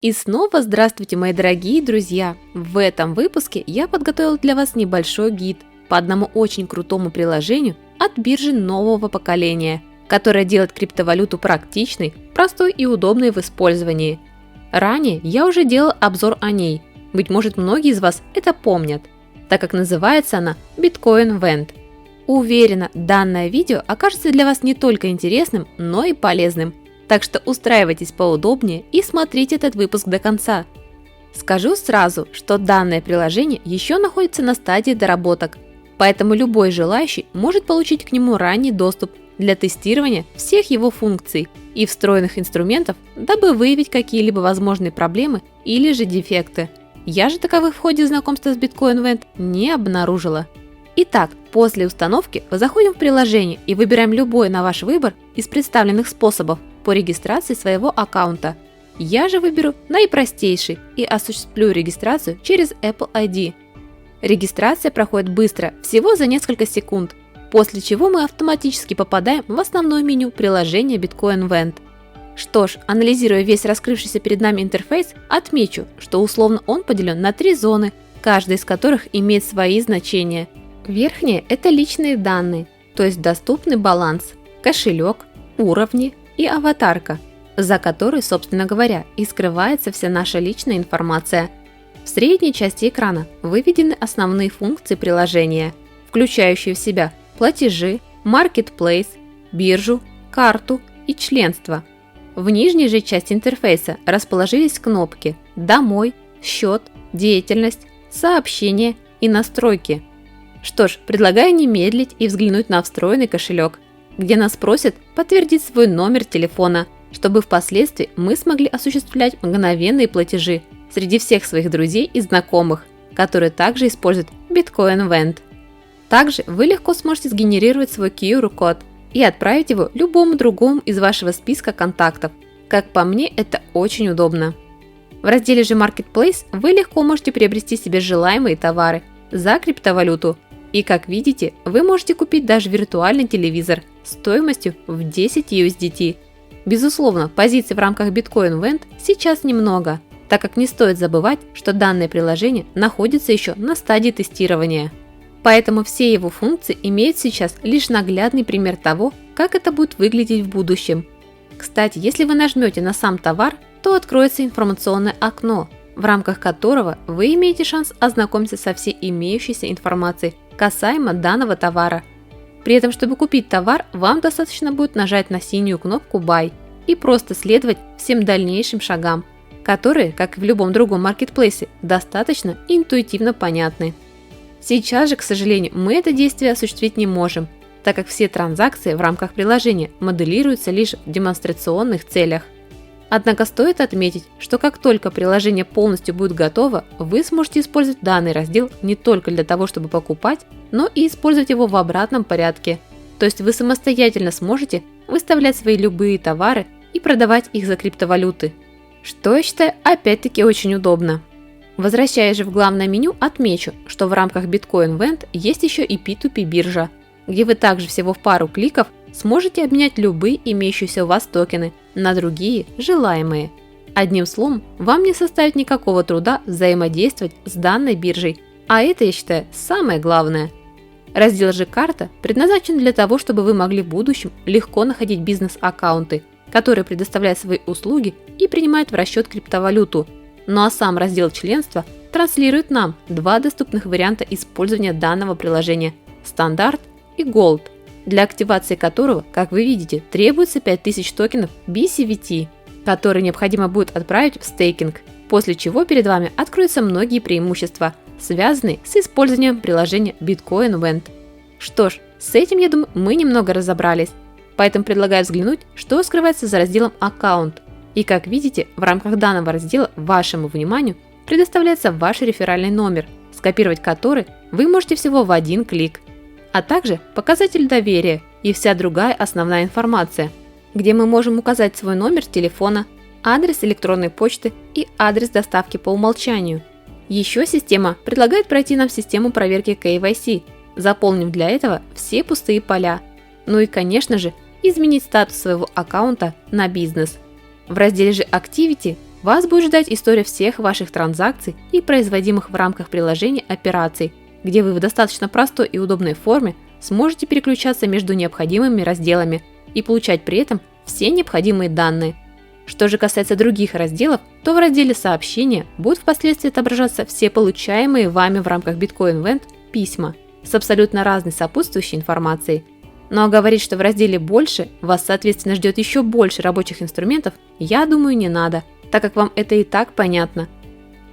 И снова здравствуйте, мои дорогие друзья! В этом выпуске я подготовила для вас небольшой гид по одному очень крутому приложению от биржи нового поколения, которое делает криптовалюту практичной, простой и удобной в использовании. Ранее я уже делал обзор о ней, быть может многие из вас это помнят, так как называется она Bitcoin Vent. Уверена, данное видео окажется для вас не только интересным, но и полезным. Так что устраивайтесь поудобнее и смотрите этот выпуск до конца. Скажу сразу, что данное приложение еще находится на стадии доработок, поэтому любой желающий может получить к нему ранний доступ для тестирования всех его функций и встроенных инструментов, дабы выявить какие-либо возможные проблемы или же дефекты. Я же таковых в ходе знакомства с Bitcoin Vent не обнаружила. Итак, после установки заходим в приложение и выбираем любой на ваш выбор из представленных способов по регистрации своего аккаунта. Я же выберу наипростейший и осуществлю регистрацию через Apple ID. Регистрация проходит быстро, всего за несколько секунд, после чего мы автоматически попадаем в основное меню приложения Bitcoin Vent. Что ж, анализируя весь раскрывшийся перед нами интерфейс, отмечу, что условно он поделен на 3 зоны, каждая из которых имеет свои значения. Верхние – это личные данные, то есть доступный баланс, кошелек, уровни и аватарка, за которой, собственно говоря, и скрывается вся наша личная информация. В средней части экрана выведены основные функции приложения, включающие в себя платежи, маркетплейс, биржу, карту и членство. В нижней же части интерфейса расположились кнопки «Домой», «Счет», «Деятельность», «Сообщения» и «Настройки». Что ж, предлагаю не медлить и взглянуть на встроенный кошелек, где нас просят подтвердить свой номер телефона, чтобы впоследствии мы смогли осуществлять мгновенные платежи среди всех своих друзей и знакомых, которые также используют Bitcoin Vent. Также вы легко сможете сгенерировать свой QR-код и отправить его любому другому из вашего списка контактов. Как по мне, это очень удобно. В разделе же Marketplace вы легко можете приобрести себе желаемые товары за криптовалюту. И как видите, вы можете купить даже виртуальный телевизор стоимостью в 10 USDT. Безусловно, позиций в рамках Bitcoin Vent сейчас немного, так как не стоит забывать, что данное приложение находится еще на стадии тестирования. Поэтому все его функции имеют сейчас лишь наглядный пример того, как это будет выглядеть в будущем. Кстати, если вы нажмете на сам товар, то откроется информационное окно, в рамках которого вы имеете шанс ознакомиться со всей имеющейся информацией касаемо данного товара. При этом, чтобы купить товар, вам достаточно будет нажать на синюю кнопку Buy и просто следовать всем дальнейшим шагам, которые, как и в любом другом маркетплейсе, достаточно интуитивно понятны. Сейчас же, к сожалению, мы это действие осуществить не можем, так как все транзакции в рамках приложения моделируются лишь в демонстрационных целях. Однако стоит отметить, что как только приложение полностью будет готово, вы сможете использовать данный раздел не только для того, чтобы покупать, но и использовать его в обратном порядке. То есть вы самостоятельно сможете выставлять свои любые товары и продавать их за криптовалюты, что я считаю опять-таки очень удобно. Возвращаясь же в главное меню, отмечу, что в рамках Bitcoin Vent есть еще и P2P биржа, где вы также всего в пару кликов сможете обменять любые имеющиеся у вас токены на другие желаемые. Одним словом, вам не составит никакого труда взаимодействовать с данной биржей, а это, я считаю, самое главное. Раздел же «Карта» предназначен для того, чтобы вы могли в будущем легко находить бизнес-аккаунты, которые предоставляют свои услуги и принимают в расчет криптовалюту. Ну а сам раздел «Членство» транслирует нам 2 доступных варианта использования данного приложения – «Стандарт» и «Gold», для активации которого, как вы видите, требуется 5000 токенов BCVT, которые необходимо будет отправить в стейкинг, после чего перед вами откроются многие преимущества, связанные с использованием приложения Bitcoin Vent. Что ж, с этим, я думаю, мы немного разобрались, поэтому предлагаю взглянуть, что скрывается за разделом «Аккаунт». И как видите, в рамках данного раздела вашему вниманию предоставляется ваш реферальный номер, скопировать который вы можете всего в один клик, а также показатель доверия и вся другая основная информация, где мы можем указать свой номер телефона, адрес электронной почты и адрес доставки по умолчанию. Еще система предлагает пройти нам систему проверки KYC, заполнив для этого все пустые поля, ну и, конечно же, изменить статус своего аккаунта на бизнес. В разделе же Activity вас будет ждать история всех ваших транзакций и производимых в рамках приложения операций, где вы в достаточно простой и удобной форме сможете переключаться между необходимыми разделами и получать при этом все необходимые данные. Что же касается других разделов, то в разделе «Сообщения» будут впоследствии отображаться все получаемые вами в рамках Bitcoin Vent письма с абсолютно разной сопутствующей информацией. Но говорить, что в разделе «Больше» вас, соответственно, ждет еще больше рабочих инструментов, я думаю, не надо, так как вам это и так понятно.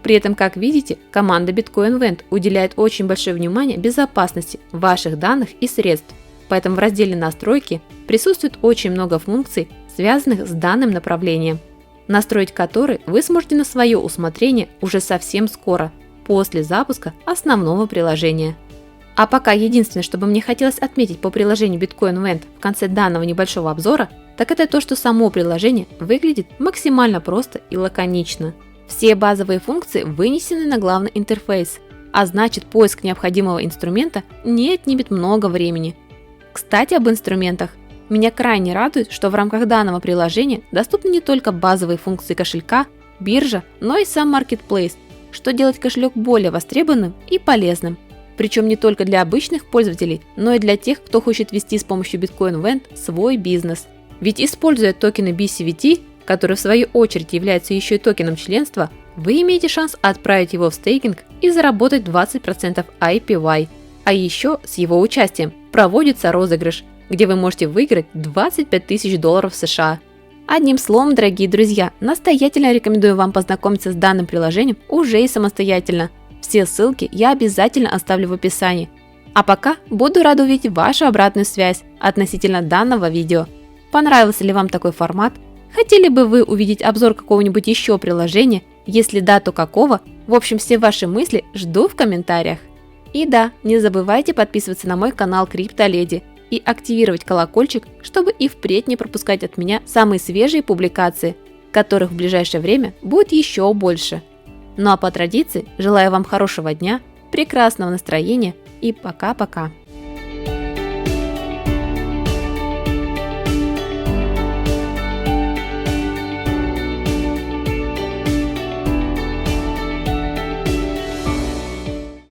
При этом, как видите, команда Bitcoin Vent уделяет очень большое внимание безопасности ваших данных и средств, поэтому в разделе «Настройки» присутствует очень много функций, связанных с данным направлением, настроить которые вы сможете на свое усмотрение уже совсем скоро, после запуска основного приложения. А пока единственное, что бы мне хотелось отметить по приложению Bitcoin Vent в конце данного небольшого обзора, так это то, что само приложение выглядит максимально просто и лаконично. Все базовые функции вынесены на главный интерфейс, а значит, поиск необходимого инструмента не отнимет много времени. Кстати, об инструментах. Меня крайне радует, что в рамках данного приложения доступны не только базовые функции кошелька, биржа, но и сам Marketplace, что делает кошелек более востребованным и полезным. Причем не только для обычных пользователей, но и для тех, кто хочет вести с помощью Bitcoin Vent свой бизнес. Ведь используя токены BCVT, который в свою очередь является еще и токеном членства, вы имеете шанс отправить его в стейкинг и заработать 20% APY. А еще с его участием проводится розыгрыш, где вы можете выиграть $25 тысяч США. Одним словом, дорогие друзья, настоятельно рекомендую вам познакомиться с данным приложением уже и самостоятельно. Все ссылки я обязательно оставлю в описании. А пока буду рада увидеть вашу обратную связь относительно данного видео. Понравился ли вам такой формат? Хотели бы вы увидеть обзор какого-нибудь еще приложения? Если да, то какого? В общем, все ваши мысли жду в комментариях. И да, не забывайте подписываться на мой канал CryptoLady и активировать колокольчик, чтобы и впредь не пропускать от меня самые свежие публикации, которых в ближайшее время будет еще больше. Ну а по традиции, желаю вам хорошего дня, прекрасного настроения и пока-пока.